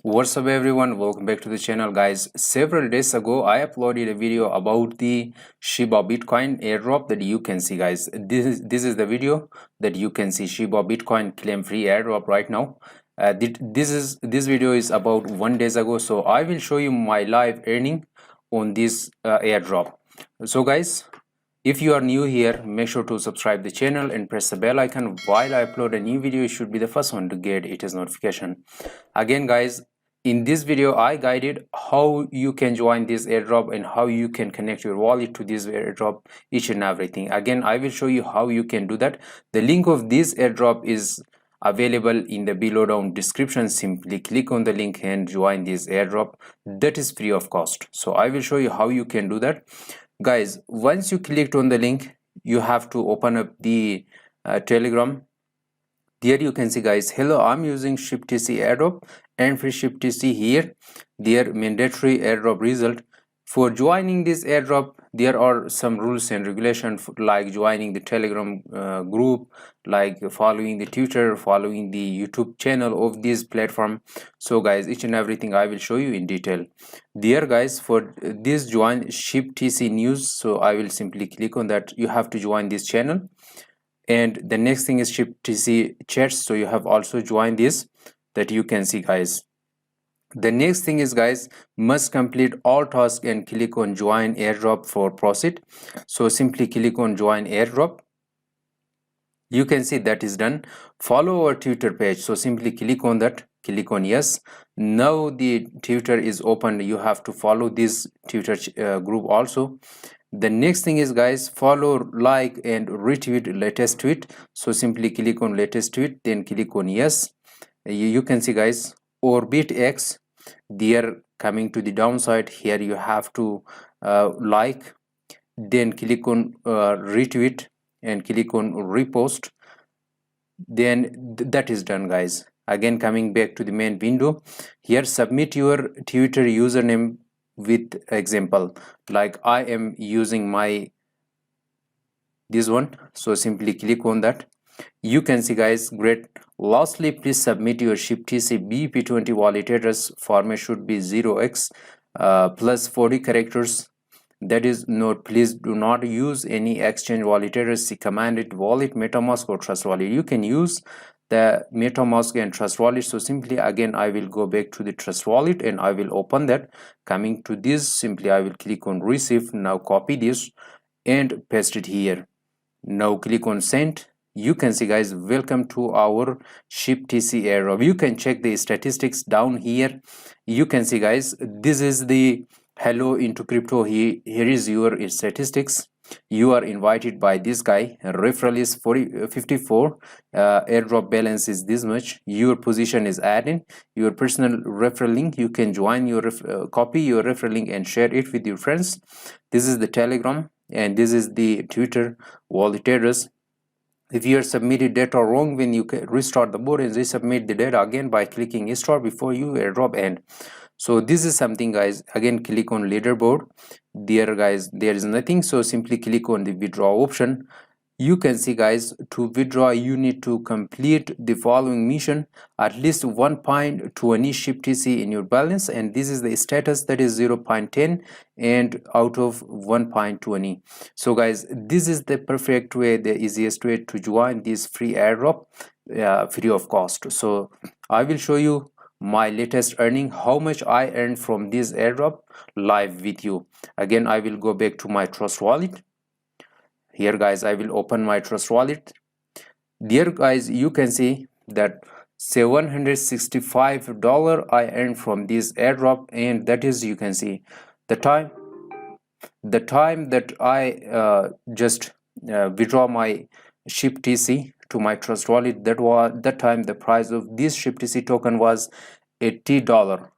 What's up everyone, welcome back to the channel guys. Several days ago I uploaded a video about the Shiba Bitcoin airdrop that you can see guys. This is the video that you can see Shiba Bitcoin claim free airdrop right now. This video is about 1 day ago, so I will show you my live earning on this airdrop. So guys, if you are new here, make sure to subscribe the channel and press the bell icon. While I upload a new video, you should be the first one to get its notification. Again guys, in this video I guided how you can join this airdrop and how you can connect your wallet to this airdrop, each and everything. Again, I will show you how you can do that. The link of this airdrop is available in the below down description. Simply click on the link and join this airdrop that is free of cost. So I will show you how you can do that guys. Once you clicked on the link, you have to open up the Telegram. There you can see guys, hello, I'm using ShipTC airdrop and free ShipTC here, their mandatory airdrop result. For joining this airdrop, there are some rules and regulations like joining the Telegram group, like following the Twitter, following the YouTube channel of this platform. So guys, each and everything I will show you in detail. There guys, for this join ShipTC news, so I will simply click on that. You have to join this channel. And the next thing is ShipTC chats, so you have also joined this that you can see guys. The next thing is guys, must complete all tasks and click on join airdrop for proceed. So simply click on join airdrop. You can see that is done. Follow our Twitter page, so simply click on that, click on yes. Now the Twitter is open. You have to follow this Twitter group also. The next thing is guys, follow, like and retweet latest tweet. So simply click on latest tweet, then click on yes. You can see guys, OrbitX, they are coming to the downside. Here you have to like, then click on retweet and click on repost. Then that is done guys. Again, coming back to the main window, here submit your Twitter username with example, like I am using my this one, so simply click on that. You can see guys, great. Lastly, please submit your ShipTC BEP20 wallet address. Format should be 0x plus 40 characters. That is, note, please do not use any exchange wallet address, commanded wallet, MetaMask or Trust Wallet. You can use the MetaMask and Trust Wallet. So simply again I will go back to the Trust Wallet and I will open that. Coming to this, simply I will click on receive. Now copy this and paste it here. Now click on send. You can see guys, welcome to our ShipTC airdrop. You can check the statistics down here. You can see guys, this is the hello into crypto. Here is your statistics. You are invited by this guy. Referral is 54. Airdrop balance is this much. Your position is adding your personal referral link. You can join your copy your referral link and share it with your friends. This is the Telegram and this is the Twitter wallet address. If you are submitted data wrong, when you can restart the board and resubmit the data again by clicking restart before you airdrop end. So this is something guys. Again, click on leaderboard. There guys, there is nothing, so simply click on the withdraw option. You can see guys, to withdraw you need to complete the following mission, at least 1.20 ShipTC in your balance, and this is the status, that is 0.10 and out of 1.20. So guys, this is the perfect way, the easiest way to join this free airdrop free of cost. So I will show you my latest earning, how much I earned from this airdrop live with you. Again, I will go back to my Trust Wallet. Here guys, I will open my Trust Wallet. There guys, you can see that $765 I earned from this airdrop, and that is, you can see the time that I just withdraw my ShipTC to my Trust Wallet. That time the price of this ShipTC token was $80,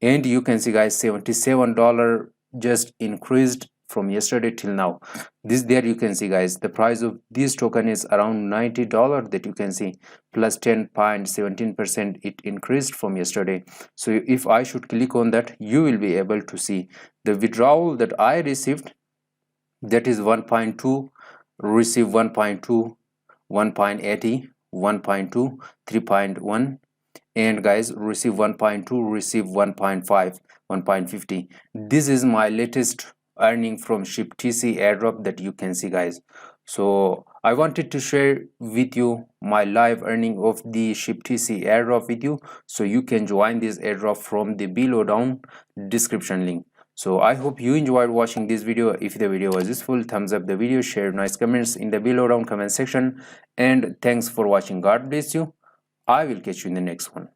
and you can see guys, $77 just increased from yesterday till now. There you can see guys, the price of this token is around $90, that you can see, plus 10.17% it increased from yesterday. So if I should click on that, you will be able to see the withdrawal that I received, that is 1.2, receive 1.2, 1.80, 1.2, 3.1, and guys receive 1.2, receive 1.5, 1.50. This is my latest earning from ShipTC airdrop that you can see, guys. So I wanted to share with you my live earning of the ShipTC airdrop with you, so you can join this airdrop from the below down description link. So I hope you enjoyed watching this video. If the video was useful, thumbs up the video, share nice comments in the below down comment section, and thanks for watching. God bless you. I will catch you in the next one.